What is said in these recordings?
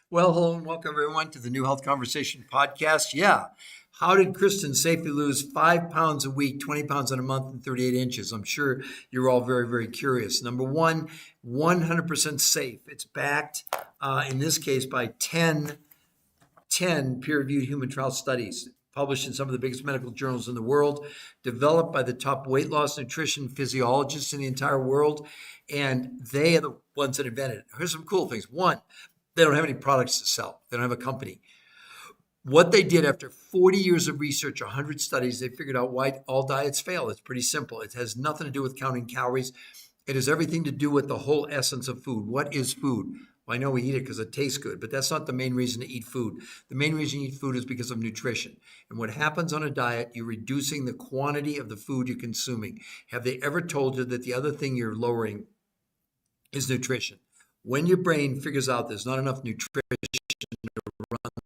Well, hello and welcome everyone to the New Health Conversation podcast. Yeah. How did Kristen safely lose 5 pounds a week, 20 pounds in a month, and 38 inches? I'm sure you're all very, very curious. Number one, 100% safe. It's backed, in this case, by 10 peer-reviewed human trial studies published in some of the biggest medical journals in the world, developed by the top weight loss nutrition physiologists in the entire world, and they are the ones that invented it. Here's some cool things. One, they don't have any products to sell. They don't have a company. What they did after 40 years of research, 100 studies, they figured out why all diets fail. It's pretty simple. It has nothing to do with counting calories. It has everything to do with the whole essence of food. What is food? Well, I know we eat it because it tastes good, but that's not the main reason to eat food. The main reason you eat food is because of nutrition. And what happens on a diet, you're reducing the quantity of the food you're consuming. Have they ever told you that the other thing you're lowering is nutrition? When your brain figures out there's not enough nutrition to run it,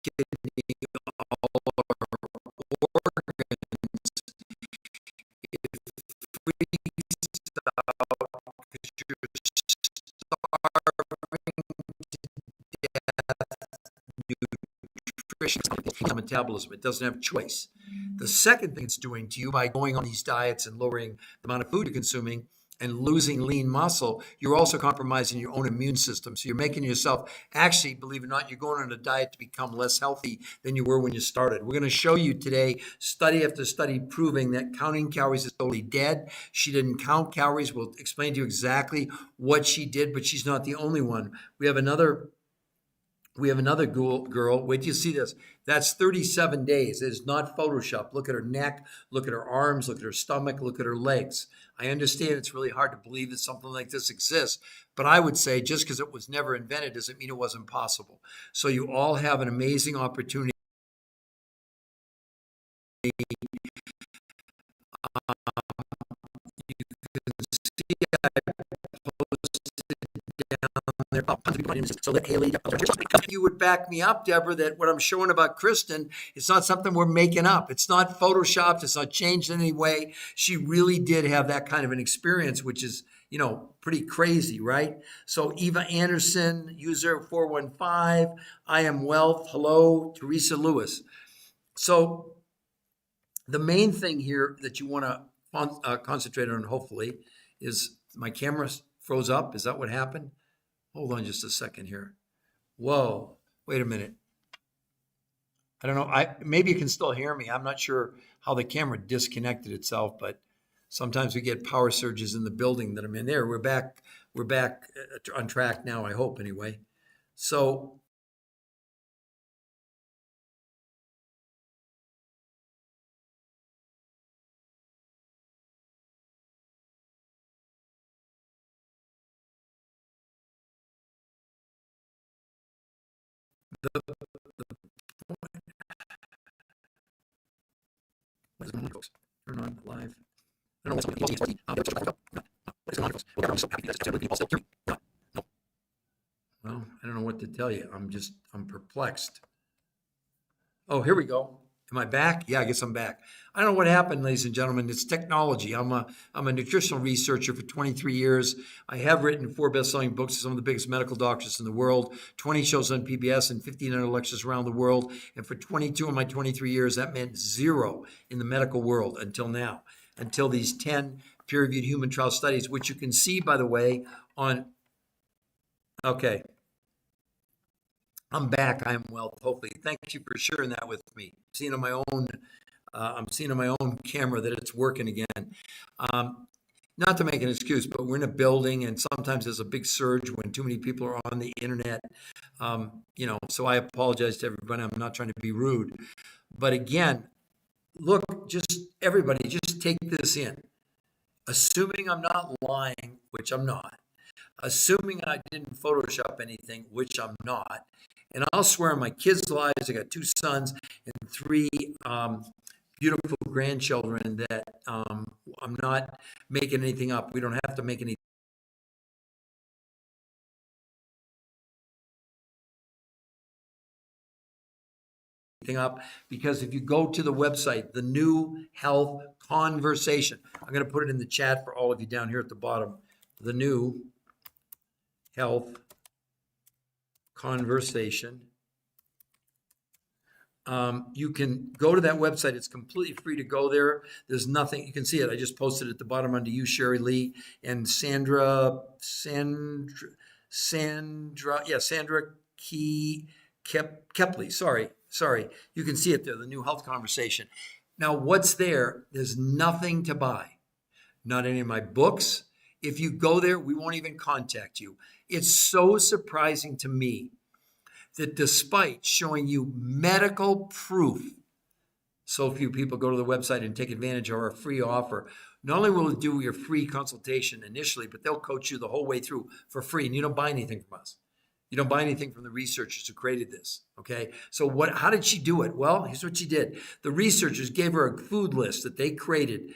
kidney, all our organs, it freezes out because you're starving to death. Nutrition metabolism. It doesn't have choice. The second thing it's doing to you by going on these diets and lowering the amount of food you're consuming and losing lean muscle, you're also compromising your own immune system. So you're making yourself, actually, believe it or not, you're going on a diet to become less healthy than you were when you started. We're going to show you today, study after study, proving that counting calories is totally dead. She didn't count calories. We'll explain to you exactly what she did, but she's not the only one. We have another girl. Wait till you see this. That's 37 days. It is not Photoshop. Look at her neck. Look at her arms. Look at her stomach. Look at her legs. I understand it's really hard to believe that something like this exists, but I would say just because it was never invented doesn't mean it wasn't possible. So you all have an amazing opportunity. You can see I so that Haley, you would back me up, Deborah, that what I'm showing about Kristen is not something we're making up. It's not photoshopped. It's not changed in any way. She really did have that kind of an experience, which is, pretty crazy, right? So Eva Anderson, user 415, I am Wealth. Hello, Teresa Lewis. So the main thing here that you want to concentrate on, hopefully, is my camera froze up. Is that what happened? Hold on just a second here. Whoa, wait a minute. I don't know. Maybe you can still hear me. I'm not sure how the camera disconnected itself, but sometimes we get power surges in the building that I'm in. There, we're back. We're back on track now, I hope, anyway. So the what is going on, folks? Turn on live. I don't know what's going on. What is going on, folks? Well, I'm so happy that it's all still hear me. No, no. Well, I don't know what to tell you. I'm perplexed. Oh, here we go. Am I back? Yeah, I guess I'm back. I don't know what happened, ladies and gentlemen. It's technology. I'm a nutritional researcher for 23 years. I have written 4 best-selling books to some of the biggest medical doctors in the world, 20 shows on PBS, and 1,500 lectures around the world. And for 22 of my 23 years, that meant zero in the medical world until now, until these 10 peer-reviewed human trial studies, which you can see, by the way, on. Okay. I'm back. I'm well, hopefully. Thank you for sharing that with me. I'm seeing on my own camera that it's working again. Um, Not to make an excuse, but we're in a building, and sometimes there's a big surge when too many people are on the internet. So I apologize to everybody. I'm not trying to be rude, but again, look, just everybody, just take this in. Assuming I'm not lying, which I'm not. Assuming I didn't Photoshop anything, which I'm not. And I'll swear on my kids' lives, I got 2 sons and 3 beautiful grandchildren that I'm not making anything up. We don't have to make anything anything up, because if you go to the website, the New Health Conversation, I'm going to put it in the chat for all of you down here at the bottom, the New Health Conversation. You can go to that website. It's completely free to go there. There's nothing, you can see it. I just posted it at the bottom under you, Sherry Lee, and Sandra Kepley. Sorry. You can see it there, the New Health Conversation. Now, what's there? There's nothing to buy. Not any of my books. If you go there, we won't even contact you. It's so surprising to me that despite showing you medical proof, so few people go to the website and take advantage of our free offer. Not only will it do your free consultation initially, but they'll coach you the whole way through for free, and you don't buy anything from us. You don't buy anything from the researchers who created this, okay? So how did she do it? Well, here's what she did. The researchers gave her a food list that they created.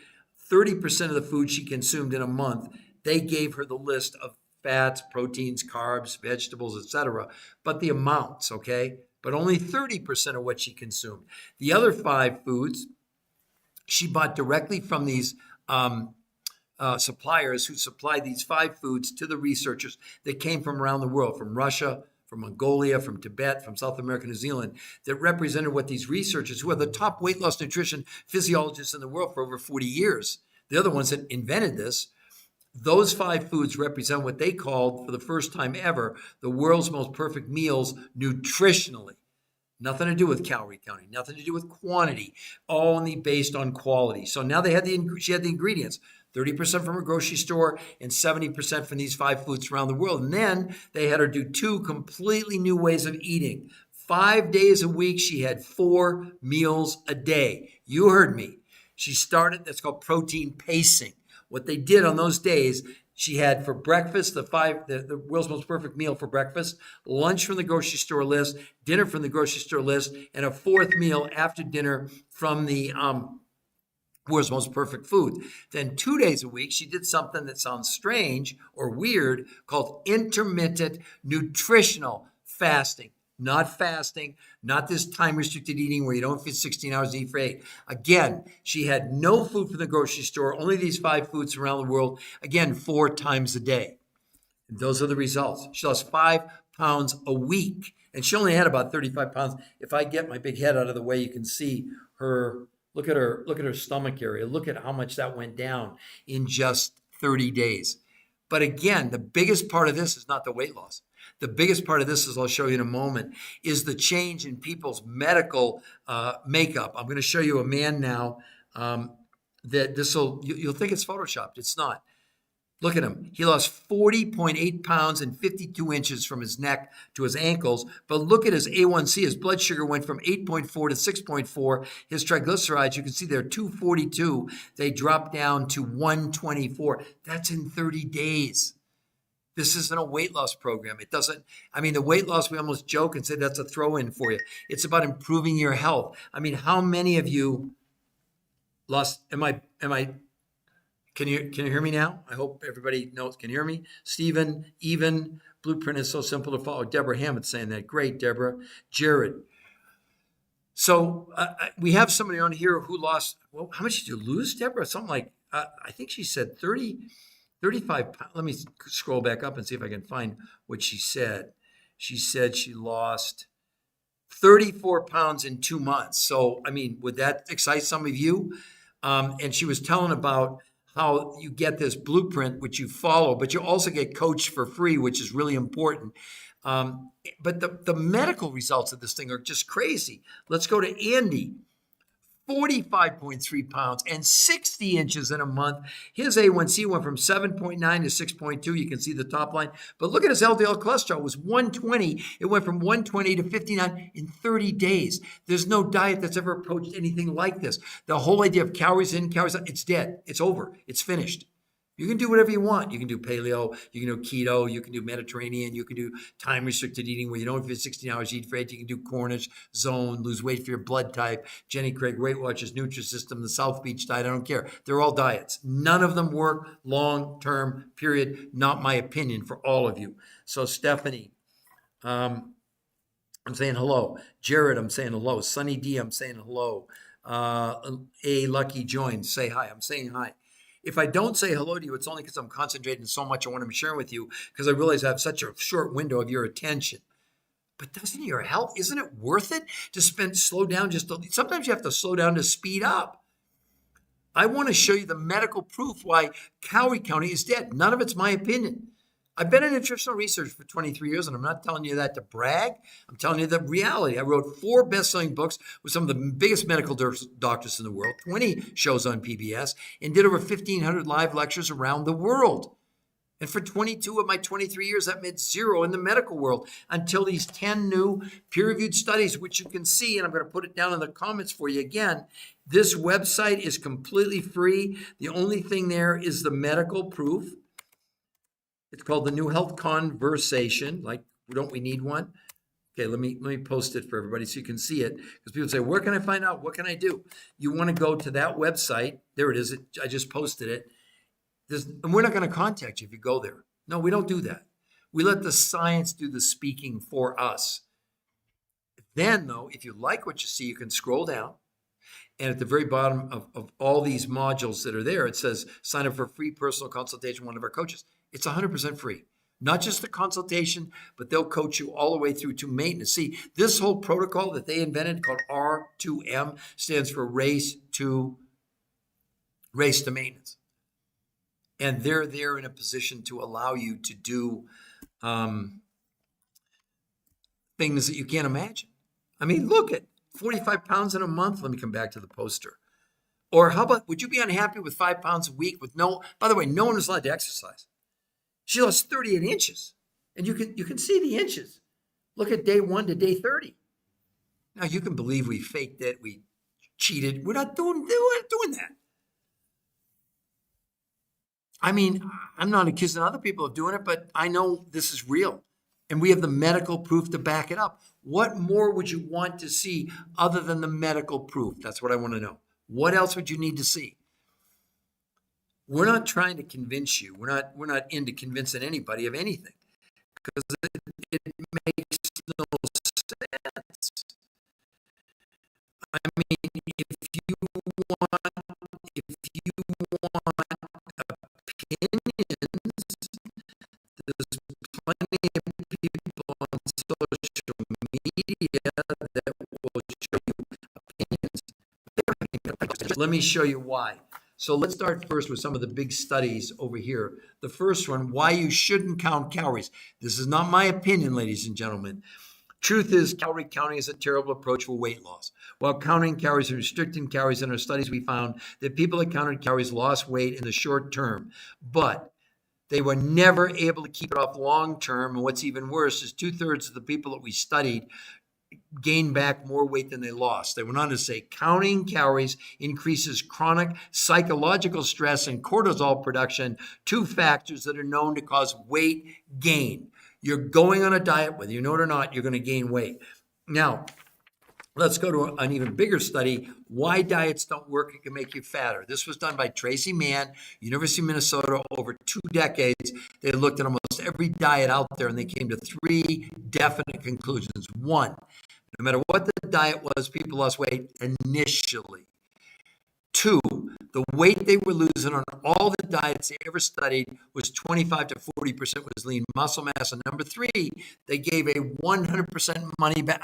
30% of the food she consumed in a month, they gave her the list of fats, proteins, carbs, vegetables, etc., but the amounts, okay? But only 30% of what she consumed. The other 5 foods she bought directly from these suppliers who supplied these 5 foods to the researchers that came from around the world, from Russia, from Mongolia, from Tibet, from South America, New Zealand, that represented what these researchers, who are the top weight loss nutrition physiologists in the world for over 40 years, they're the ones that invented this. Those 5 foods represent what they called, for the first time ever, the world's most perfect meals nutritionally. Nothing to do with calorie counting, nothing to do with quantity, only based on quality. So now she had the ingredients, 30% from her grocery store and 70% from these 5 foods around the world. And then they had her do 2 completely new ways of eating. 5 days a week, she had 4 meals a day. You heard me. She started, that's called protein pacing. What they did on those days, she had for breakfast, the world's most perfect meal for breakfast, lunch from the grocery store list, dinner from the grocery store list, and a 4th meal after dinner from the world's most perfect food. Then 2 days a week, she did something that sounds strange or weird called intermittent nutritional fasting. Not fasting, not this time-restricted eating where you don't fit 16 hours to eat for 8. Again, she had no food from the grocery store, only these 5 foods around the world, again, 4 times a day. And those are the results. She lost 5 pounds a week, and she only had about 35 pounds. If I get my big head out of the way, you can see her, look at her stomach area. Look at how much that went down in just 30 days. But again, the biggest part of this is not the weight loss. The biggest part of this, as I'll show you in a moment, is the change in people's medical makeup. I'm going to show you a man now that you'll think it's photoshopped. It's not. Look at him. He lost 40.8 pounds and 52 inches from his neck to his ankles. But look at his A1C. His blood sugar went from 8.4 to 6.4. His triglycerides, you can see they're 242. They dropped down to 124. That's in 30 days. This isn't a weight loss program. The weight loss, we almost joke and say that's a throw-in for you. It's about improving your health. How many of you lost, can you hear me now? I hope everybody knows, can you hear me? Stephen, even, blueprint is so simple to follow. Deborah Hammett saying that. Great, Deborah. Jared. So we have somebody on here who lost, how much did you lose, Deborah? Something like, I think she said 35 pounds. Let me scroll back up and see if I can find what she said. She said she lost 34 pounds in 2 months. So, would that excite some of you? And she was telling about how you get this blueprint, which you follow, but you also get coached for free, which is really important. But the medical results of this thing are just crazy. Let's go to Andy. 45.3 pounds and 60 inches in a month. His A1C went from 7.9 to 6.2. You can see the top line. But look at his LDL cholesterol. It was 120. It went from 120 to 59 in 30 days. There's no diet that's ever approached anything like this. The whole idea of calories in, calories out, it's dead. It's over. It's finished. You can do whatever you want. You can do paleo, you can do keto, you can do Mediterranean, you can do time-restricted eating where you don't fit 16 hours, eat for 8. You can do Cornish, Zone, lose weight for your blood type, Jenny Craig, Weight Watchers, Nutrisystem, the South Beach diet, I don't care. They're all diets. None of them work long-term, period. Not my opinion for all of you. So Stephanie, I'm saying hello. Jared, I'm saying hello. Sunny D, I'm saying hello. A Lucky joined, say hi. I'm saying hi. If I don't say hello to you, it's only because I'm concentrating so much on what I'm sharing with you because I realize I have such a short window of your attention. But doesn't your health, isn't it worth it to slow down sometimes you have to slow down to speed up. I want to show you the medical proof why calorie counting is dead. None of it's my opinion. I've been in nutritional research for 23 years, and I'm not telling you that to brag. I'm telling you the reality. I wrote 4 best-selling books with some of the biggest medical doctors in the world, 20 shows on PBS, and did over 1,500 live lectures around the world. And for 22 of my 23 years, that meant 0 in the medical world until these 10 new peer-reviewed studies, which you can see, and I'm going to put it down in the comments for you again. This website is completely free. The only thing there is the medical proof. It's called the New Health Conversation. Like, don't we need one? Okay, let me post it for everybody so you can see it. Because people say, where can I find out? What can I do? You want to go to that website. There it is. I just posted it. And we're not going to contact you if you go there. No, we don't do that. We let the science do the speaking for us. Then, though, if you like what you see, you can scroll down. And at the very bottom of all these modules that are there, it says, sign up for a free personal consultation with one of our coaches. It's 100% free. Not just the consultation, but they'll coach you all the way through to maintenance. See, this whole protocol that they invented called R2M stands for race to maintenance. And they're there in a position to allow you to do things that you can't imagine. I mean, look at 45 pounds in a month. Let me come back to the poster. Or how about, would you be unhappy with 5 pounds a week with by the way, no one was allowed to exercise. She lost 38 inches. And you can see the inches. Look at day 1 to day 30. Now, you can believe we faked it, we cheated. We're not doing that. I mean, I'm not accusing other people of doing it, but I know this is real. And we have the medical proof to back it up. What more would you want to see other than the medical proof? That's what I want to know. What else would you need to see? We're not trying to convince you. We're not into convincing anybody of anything because it makes no sense. I mean, if you want opinions, there's plenty of people on social media that will show you opinions. Let me show you why. So let's start first with some of the big studies over here. The first one, why you shouldn't count calories. This is not my opinion, ladies and gentlemen. Truth is, calorie counting is a terrible approach for weight loss. While counting calories and restricting calories in our studies, we found that people that counted calories lost weight in the short term, but they were never able to keep it off long term. And what's even worse is 2/3 of the people that we studied gained back more weight than they lost. They went on to say counting calories increases chronic psychological stress and cortisol production, 2 factors that are known to cause weight gain. You're going on a diet, whether you know it or not, you're going to gain weight. Now, let's go to an even bigger study, why diets don't work and can make you fatter. This was done by Tracy Mann, University of Minnesota, over 2 decades. They looked at almost every diet out there and they came to 3 definite conclusions. 1, no matter what the diet was, people lost weight initially. 2, the weight they were losing on all the diets they ever studied was 25 to 40% was lean muscle mass. And number 3, they gave a 100% money back,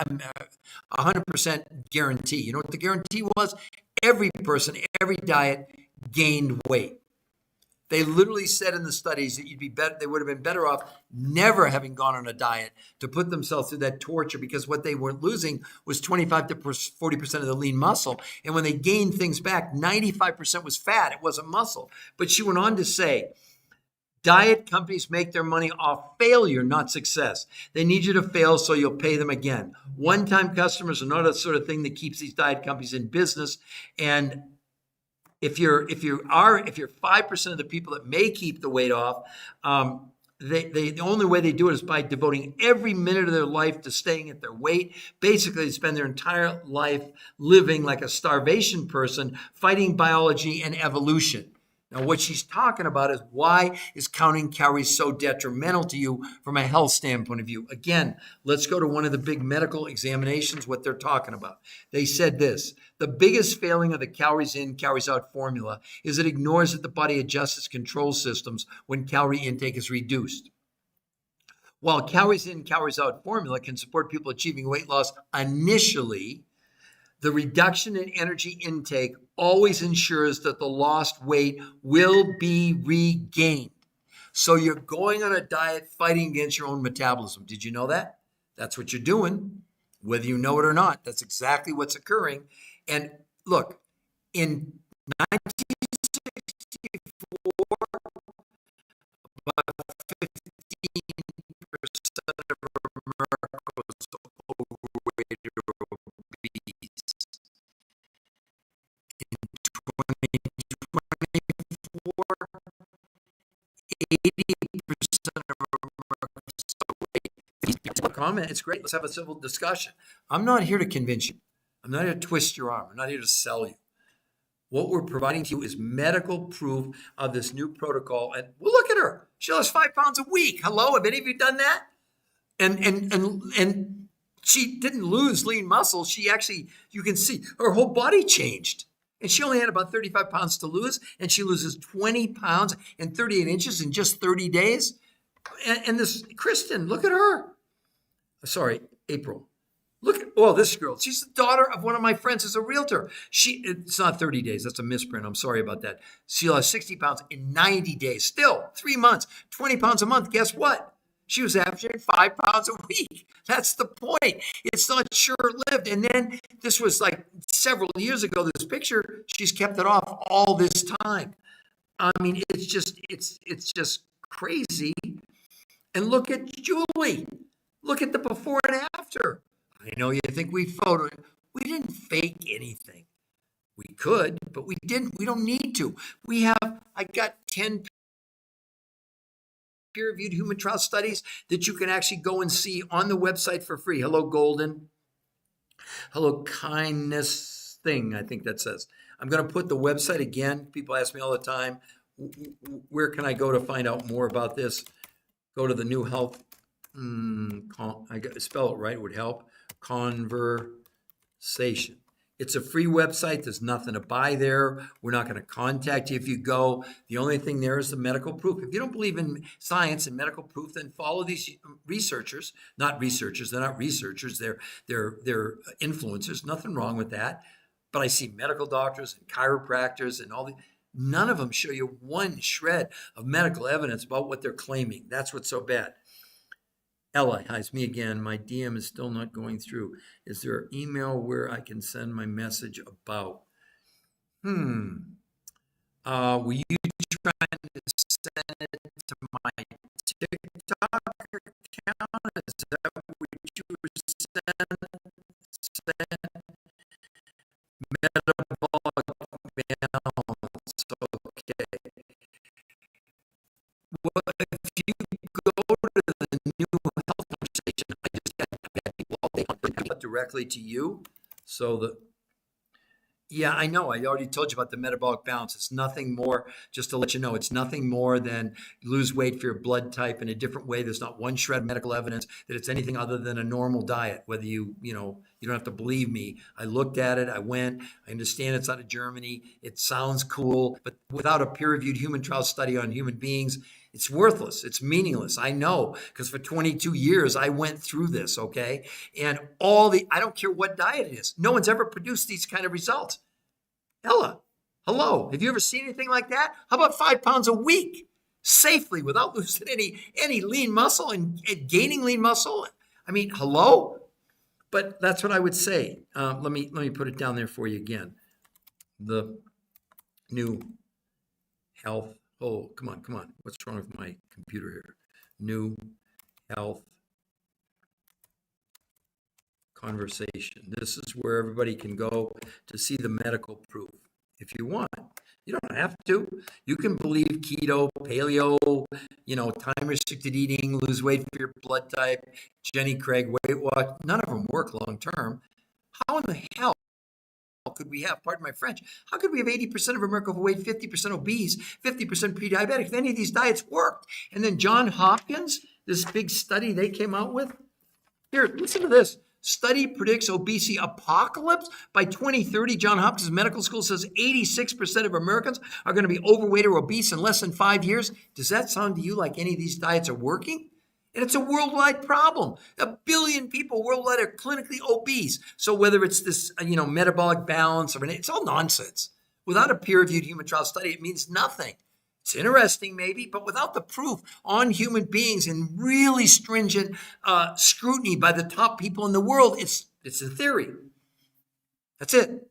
100% guarantee. You know what the guarantee was? Every person, every diet gained weight. They literally said in the studies that they would have been better off never having gone on a diet to put themselves through that torture, because what they were losing was 25 to 40% of the lean muscle. And when they gained things back, 95% was fat. It wasn't muscle. But she went on to say, diet companies make their money off failure, not success. They need you to fail so you'll pay them again. One-time customers are not a sort of thing that keeps these diet companies in business. And if you're 5% of the people that may keep the weight off, the only way they do it is by devoting every minute of their life to staying at their weight. Basically, they spend their entire life living like a starvation person, fighting biology and evolution. Now, what she's talking about is why is counting calories so detrimental to you from a health standpoint of view? Again, let's go to one of the big medical examinations, what they're talking about. They said this: the biggest failing of the calories in, calories out formula is it ignores that the body adjusts its control systems when calorie intake is reduced. While calories in, calories out formula can support people achieving weight loss initially, the reduction in energy intake always ensures that the lost weight will be regained. So you're going on a diet fighting against your own metabolism. Did you know that? That's what you're doing, whether you know it or not. That's exactly what's occurring. And look, in 1964, about 15% of America was overweight or obese. In 2024, 80% of America is overweight. Comment, it's great. Let's have a civil discussion. I'm not here to convince you. I'm not here to twist your arm. I'm not here to sell you. What we're providing to you is medical proof of this new protocol. And well, look at her. She lost 5 pounds a week. Hello, have any of you done that? And she didn't lose lean muscle. She actually, you can see her whole body changed. And she only had about 35 pounds to lose, and she loses 20 pounds and 38 inches in just 30 days. And this Kristen, look at her. Sorry, April. Look at, oh, this girl. She's the daughter of one of my friends who's a realtor. It's not 30 days. That's a misprint. I'm sorry about that. She lost 60 pounds in 90 days. Still, 3 months, 20 pounds a month. Guess what? She was averaging 5 pounds a week. That's the point. It's not short-lived. And then this was like several years ago, this picture, she's kept it off all this time. I mean, it's just crazy. And look at Julie. Look at the before and after. I know you think we photoed. We didn't fake anything. We could, but we didn't. We don't need to. I got 10 peer-reviewed human trial studies that you can actually go and see on the website for free. Hello, Golden. Hello, Kindness Thing, I think that says. I'm going to put the website again. People ask me all the time, where can I go to find out more about this? Go to the new health. I got to spell it right, would help. Conversation. It's a free website. There's nothing to buy there. We're not going to contact you if you go. The only thing there is the medical proof. If you don't believe in science and medical proof, then follow these researchers. Not researchers. They're not researchers. They're influencers. Nothing wrong with that. But I see medical doctors and chiropractors and all the. None of them show you one shred of medical evidence about what they're claiming. That's what's so bad. Ella, hi, it's me again. My DM is still not going through. Is there an email where I can send my message about? Were you trying to send it to my TikTok account? Is that what you were sending? Metabolic balance. Okay. Well, if you go to the new health conversation, I just had people all day directly to you. So yeah, I know. I already told you about the metabolic balance. It's nothing more, just to let you know, it's nothing more than lose weight for your blood type in a different way. There's not one shred of medical evidence that it's anything other than a normal diet. Whether you don't have to believe me. I looked at it. I went. I understand it's out of Germany. It sounds cool, but without a peer-reviewed human trial study on human beings, it's worthless. It's meaningless. I know, because for 22 years, I went through this, okay? And I don't care what diet it is. No one's ever produced these kind of results. Ella, hello. Have you ever seen anything like that? How about 5 pounds a week safely without losing any lean muscle and gaining lean muscle? I mean, hello? But that's what I would say. Let me put it down there for you again. The new health. Oh, come on. What's wrong with my computer here? New health conversation. This is where everybody can go to see the medical proof if you want. You don't have to. You can believe keto, paleo, time restricted eating, lose weight for your blood type, Jenny Craig, Weight Watch. None of them work long term. How in the hell could we have, pardon my French, how could we have 80% of America overweight, 50% obese, 50% pre-diabetic if any of these diets worked? And then John Hopkins, this big study they came out with. Here, listen to this. Study predicts obesity apocalypse by 2030. John Hopkins Medical School says 86% of Americans are going to be overweight or obese in less than 5 years. Does that sound to you like any of these diets are working? And it's a worldwide problem. 1 billion people worldwide are clinically obese. So whether it's this, metabolic balance or it's all nonsense. Without a peer-reviewed human trial study, it means nothing. It's interesting, maybe, but without the proof on human beings and really stringent scrutiny by the top people in the world, it's a theory. That's it.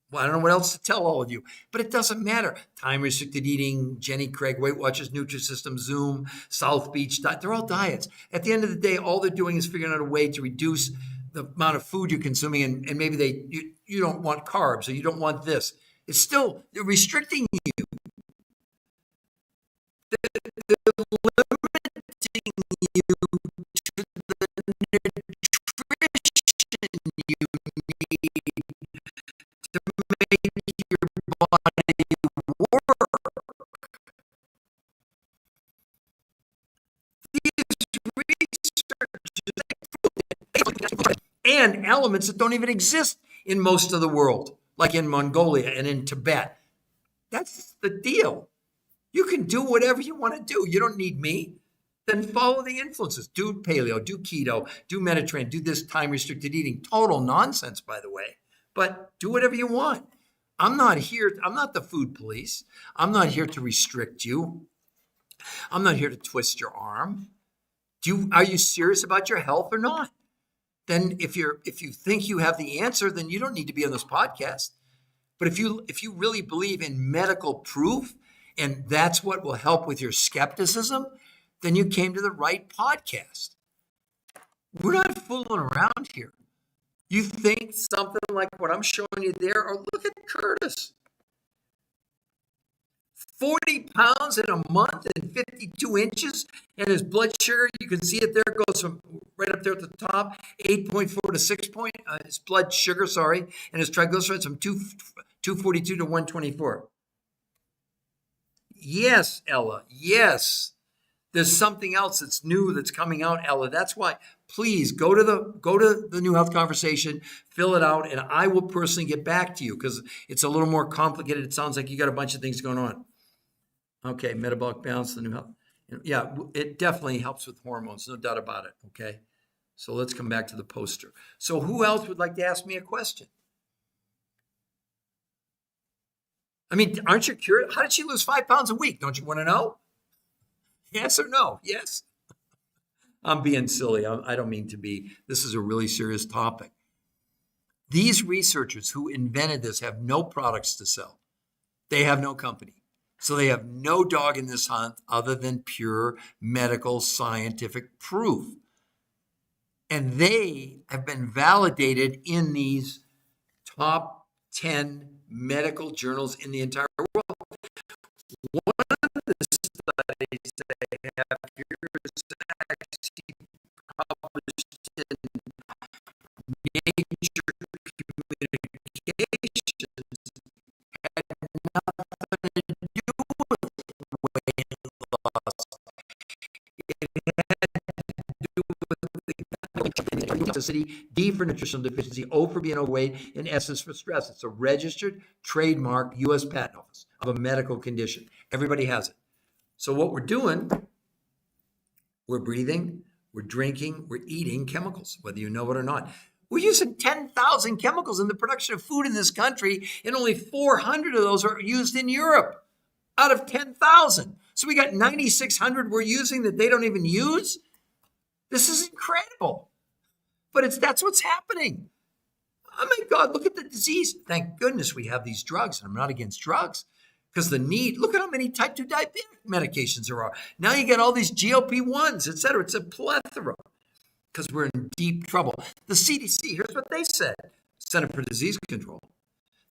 Well, I don't know what else to tell all of you, but it doesn't matter. Time-restricted eating, Jenny Craig, Weight Watchers, Nutrisystem, Zoom, South Beach diet, they're all diets. At the end of the day, all they're doing is figuring out a way to reduce the amount of food you're consuming, and maybe you don't want carbs or you don't want this. It's still restricting you. They're limiting you to the nutrition you need to make your body work. These researchers and elements that don't even exist in most of the world, like in Mongolia and in Tibet. That's the deal. You can do whatever you want to do. You don't need me. Then follow the influences. Do paleo, do keto, do Mediterranean, do this time-restricted eating. Total nonsense, by the way. But do whatever you want. I'm not the food police. I'm not here to restrict you. I'm not here to twist your arm. Are you serious about your health or not? Then if you think you have the answer, then you don't need to be on this podcast. But if you really believe in medical proof, and that's what will help with your skepticism, then you came to the right podcast. We're not fooling around here. You think something like what I'm showing you there, or look at Curtis. 40 pounds in a month and 52 inches, and his blood sugar, you can see it there, goes from right up there at the top, 8.4 to 6 point, his blood sugar, and his triglycerides from 242 to 124. Yes, Ella. Yes. There's something else that's new that's coming out, Ella. That's why, please go to the New Health Conversation, fill it out, and I will personally get back to you because it's a little more complicated. It sounds like you got a bunch of things going on. Okay, metabolic balance, the New Health. Yeah, it definitely helps with hormones, no doubt about it. Okay, so let's come back to the poster. So who else would like to ask me a question? I mean, aren't you curious? How did she lose 5 pounds a week? Don't you want to know? Yes or no? Yes. I'm being silly. I don't mean to be. This is a really serious topic. These researchers who invented this have no products to sell. They have no company. So they have no dog in this hunt other than pure medical scientific proof. And they have been validated in these top 10 medical journals in the entire world. One of the studies they have here is actually published in Nature Communications, had nothing to do with weight loss. It had to do with toxicity, D for nutritional deficiency, O for being overweight, and S is for stress. It's a registered trademark U.S. Patent Office of a medical condition. Everybody has it. So what we're doing, we're breathing, we're drinking, we're eating chemicals, whether you know it or not. We're using 10,000 chemicals in the production of food in this country, and only 400 of those are used in Europe out of 10,000. So we got 9,600 we're using that they don't even use. This is incredible. But that's what's happening. Oh my God, look at the disease. Thank goodness we have these drugs, and I'm not against drugs. Because look at how many type 2 diabetic medications there are. Now you get all these GLP-1s, et cetera. It's a plethora because we're in deep trouble. The CDC, here's what they said, Center for Disease Control,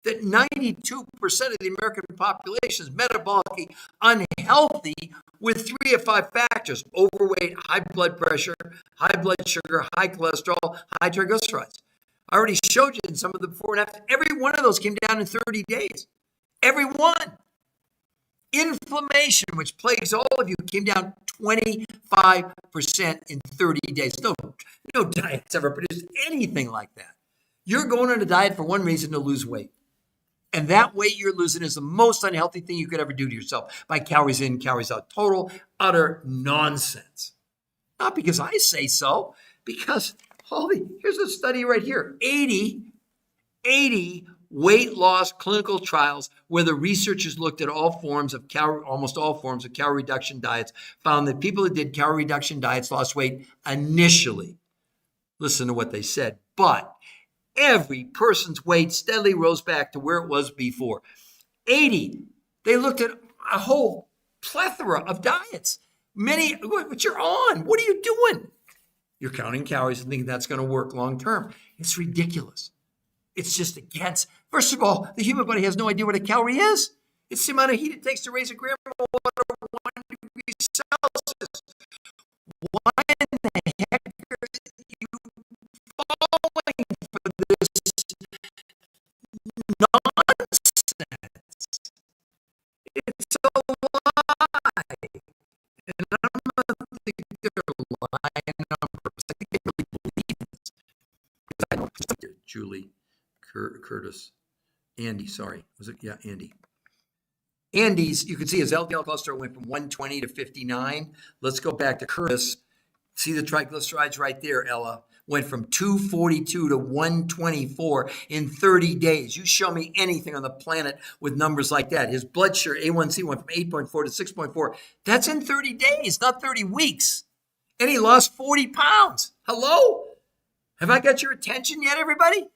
that 92% of the American population is metabolically unhealthy with 3 of 5 factors: overweight, high blood pressure, high blood sugar, high cholesterol, high triglycerides. I already showed you in some of the before and after. Every one of those came down in 30 days. Every one. Inflammation, which plagues all of you, came down 25% in 30 days. No diet's ever produced anything like that. You're going on a diet for one reason, to lose weight. And that weight you're losing is the most unhealthy thing you could ever do to yourself by calories in, calories out. Total, utter nonsense. Not because I say so, because here's a study right here. 80 weight loss clinical trials where the researchers looked at almost all forms of calorie reduction diets, found that people that did calorie reduction diets lost weight initially. Listen to what they said. But every person's weight steadily rose back to where it was before. 80. They looked at a whole plethora of diets. What you're on. What are you doing? You're counting calories and thinking that's going to work long term. It's ridiculous. It's just against. First of all, the human body has no idea what a calorie is. It's the amount of heat it takes to raise a gram of water 1 degree Celsius. Why in the heck are you falling for this nonsense? It's a lie. And I don't think they're lying on purpose. I think they really believe this. I know Julie, Curtis, Andy, sorry. Was it? Yeah, Andy. Andy's, you can see his LDL cholesterol went from 120 to 59. Let's go back to Curtis. See the triglycerides right there, Ella. Went from 242 to 124 in 30 days. You show me anything on the planet with numbers like that. His blood sugar, A1C, went from 8.4 to 6.4. That's in 30 days, not 30 weeks. And he lost 40 pounds. Hello? Have I got your attention yet, everybody?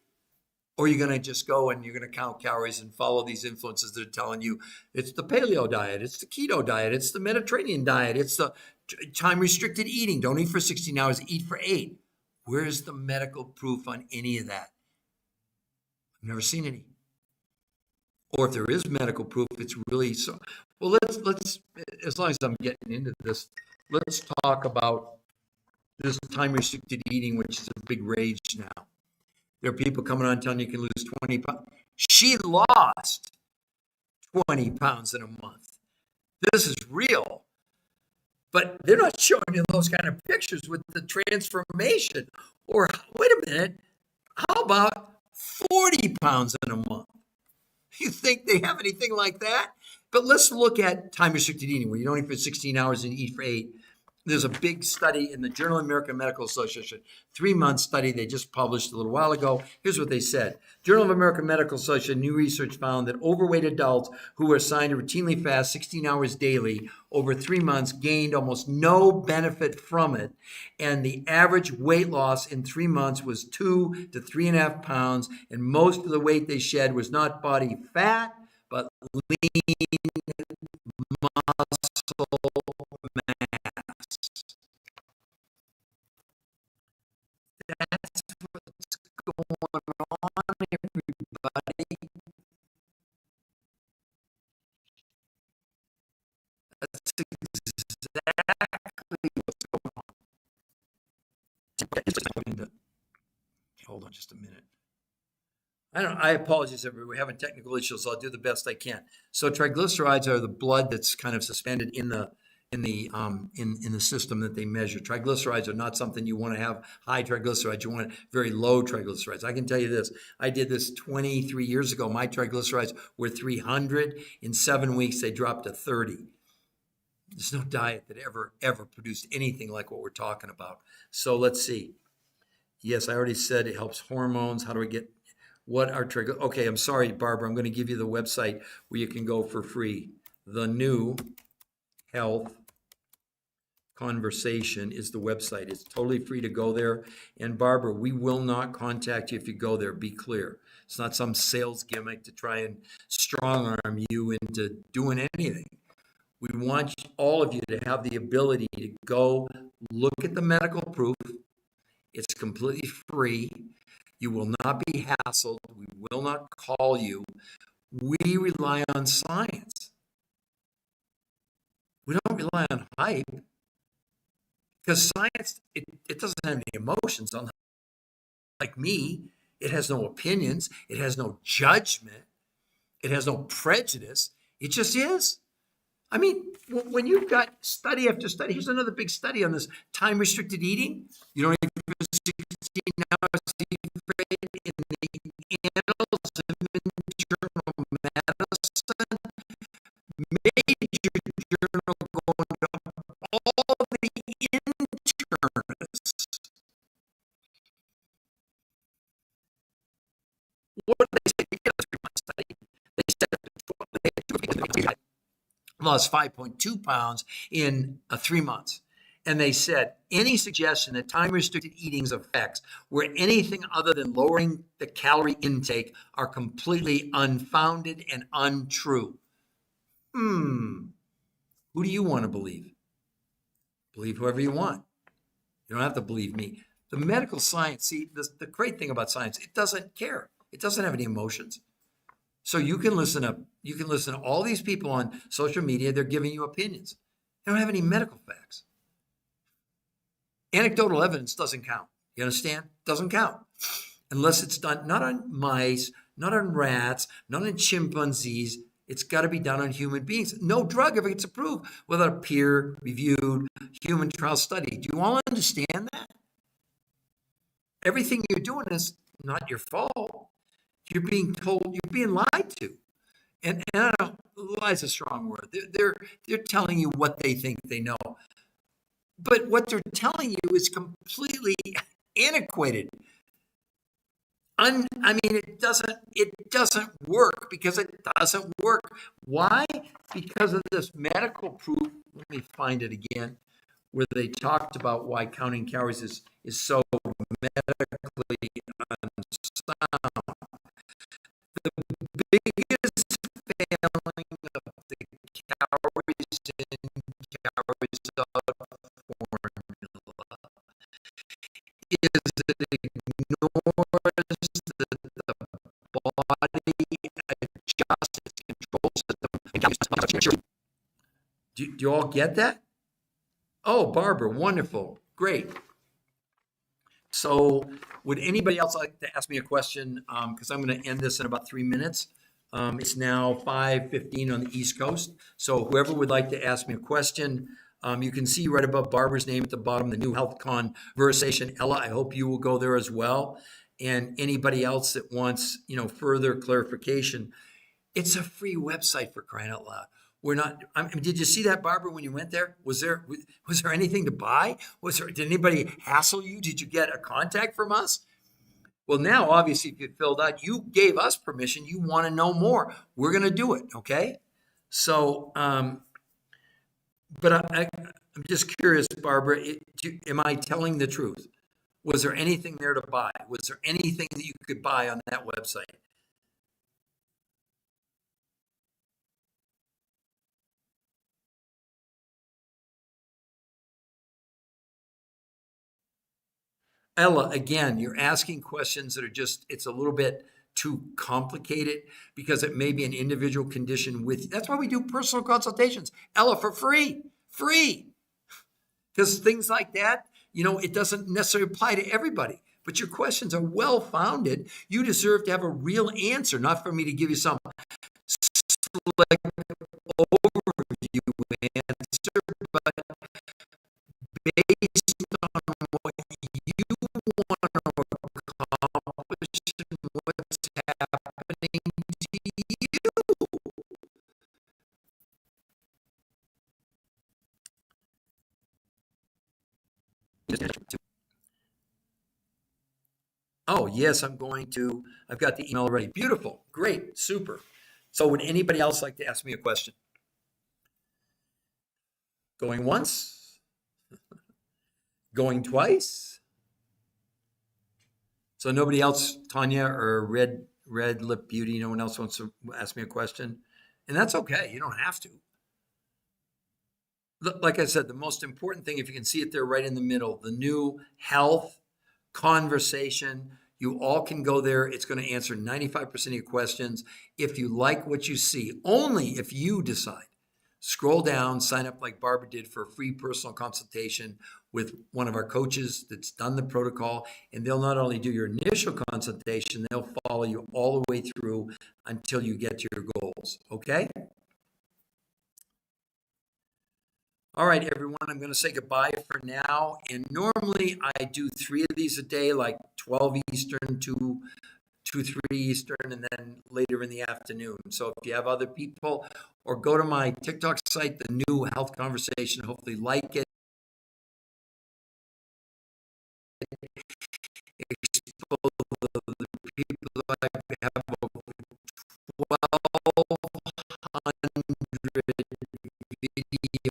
Or you're going to just go and you're going to count calories and follow these influences that are telling you it's the paleo diet, it's the keto diet, it's the Mediterranean diet, it's the time-restricted eating. Don't eat for 16 hours, eat for 8. Where's the medical proof on any of that? I've never seen any. Or if there is medical proof, it's really so. Well, let's as long as I'm getting into this, let's talk about this time-restricted eating, which is a big rage now. There are people coming on telling you can lose 20 pounds. She lost 20 pounds in a month. This is real. But they're not showing you those kind of pictures with the transformation. Or, wait a minute, how about 40 pounds in a month? You think they have anything like that? But let's look at time-restricted eating, where you don't eat for 16 hours and eat for 8. There's a big study in the Journal of American Medical Association, 3-month study they just published a little while ago. Here's what they said. Journal of American Medical Association, new research found that overweight adults who were assigned to routinely fast 16 hours daily over 3 months gained almost no benefit from it. And the average weight loss in 3 months was 2 to 3.5 pounds. And most of the weight they shed was not body fat, but lean muscle mass. That's what's going on, everybody. That's exactly what's going on. Hold on just a minute. I apologize, everybody. We're having technical issues, so I'll do the best I can. So triglycerides are the blood that's kind of suspended in the system that they measure. Triglycerides are not something you want to have high triglycerides. You want very low triglycerides. I can tell you this. I did this 23 years ago. My triglycerides were 300. In 7 weeks, they dropped to 30. There's no diet that ever produced anything like what we're talking about. So let's see. Yes, I already said it helps hormones. How do I get... What are triglycerides? Okay, I'm sorry, Barbara. I'm going to give you the website where you can go for free. The New Health Conversation is the website. It's totally free to go there. And Barbara, we will not contact you if you go there. Be clear. It's not some sales gimmick to try and strong arm you into doing anything. We want all of you to have the ability to go look at the medical proof. It's completely free. You will not be hassled. We will not call you. We rely on science. We don't rely on hype. Because science, it doesn't have any emotions. Like me, It has no opinions. It has no judgment. It has no prejudice. It just is. I mean, when you've got study after study, here's another big study on this time-restricted eating. You don't eat for 16 hours in the Annals of Internal Medicine, major journal going to all the internists. What did they say? Get a 3-month study. They said lost 5.2 pounds in 3 months. And they said any suggestion that time-restricted eating's effects were anything other than lowering the calorie intake are completely unfounded and untrue. Who do you want to believe? Believe whoever you want. You don't have to believe me. The medical science, see, the great thing about science, it doesn't care. It doesn't have any emotions. So you can listen to all these people on social media. They're giving you opinions. They don't have any medical facts. Anecdotal evidence doesn't count. You understand? Doesn't count. Unless it's done not on mice, not on rats, not on chimpanzees. It's got to be done on human beings. No drug ever gets approved without a peer-reviewed human trial study. Do you all understand that? Everything you're doing is not your fault. You're being told, you're being lied to. And I don't know, lie's a strong word. They're telling you what they think they know. But what they're telling you is completely antiquated. I mean, it doesn't work because it doesn't work. Why? Because of this medical proof. Let me find it again, where they talked about why counting calories is so medically unsound. The biggest failing of the calories in, calories out formula is that it ignores that the body adjusts its control system. Do you all get that? Oh, Barbara, wonderful. Great. So would anybody else like to ask me a question? Because I'm going to end this in about 3 minutes. It's now 5:15 on the East Coast. So whoever would like to ask me a question, you can see right above Barbara's name at the bottom, the new health conversation. Ella, I hope you will go there as well. And anybody else that wants, further clarification, it's a free website, for crying out loud. We're not. I mean, did you see that, Barbara, when you went there? Was there anything to buy? Did anybody hassle you? Did you get a contact from us? Well, now obviously, if you filled out, you gave us permission. You want to know more. We're going to do it. Okay. So, but I'm just curious, Barbara. Am I telling the truth? Was there anything there to buy? Was there anything that you could buy on that website? Ella, again, you're asking questions that are it's a little bit too complicated because it may be an individual condition with you. That's why we do personal consultations. Ella, for free. Because things like that, it doesn't necessarily apply to everybody. But your questions are well-founded. You deserve to have a real answer, not for me to give you some select overview answer, but based on what you want to accomplish and what's happening to you. Oh, yes, I've got the email already. Beautiful. Great. Super. So would anybody else like to ask me a question? Going once? Going twice? So nobody else, Tanya or Red Lip Beauty, no one else wants to ask me a question? And that's okay. You don't have to. Like I said, the most important thing, if you can see it there right in the middle, the new health conversation, you all can go there. It's going to answer 95% of your questions. If you like what you see, only if you decide scroll down, sign up like Barbara did for a free personal consultation with one of our coaches that's done the protocol, and they'll not only do your initial consultation, they'll follow you all the way through until you get to your goals. Okay? All right, everyone, I'm going to say goodbye for now. And normally I do 3 of these a day, like 12 Eastern, 3 Eastern, and then later in the afternoon. So if you have other people, or go to my TikTok site, The New Health Conversation, hopefully like it, expose the people I have over 1,200 videos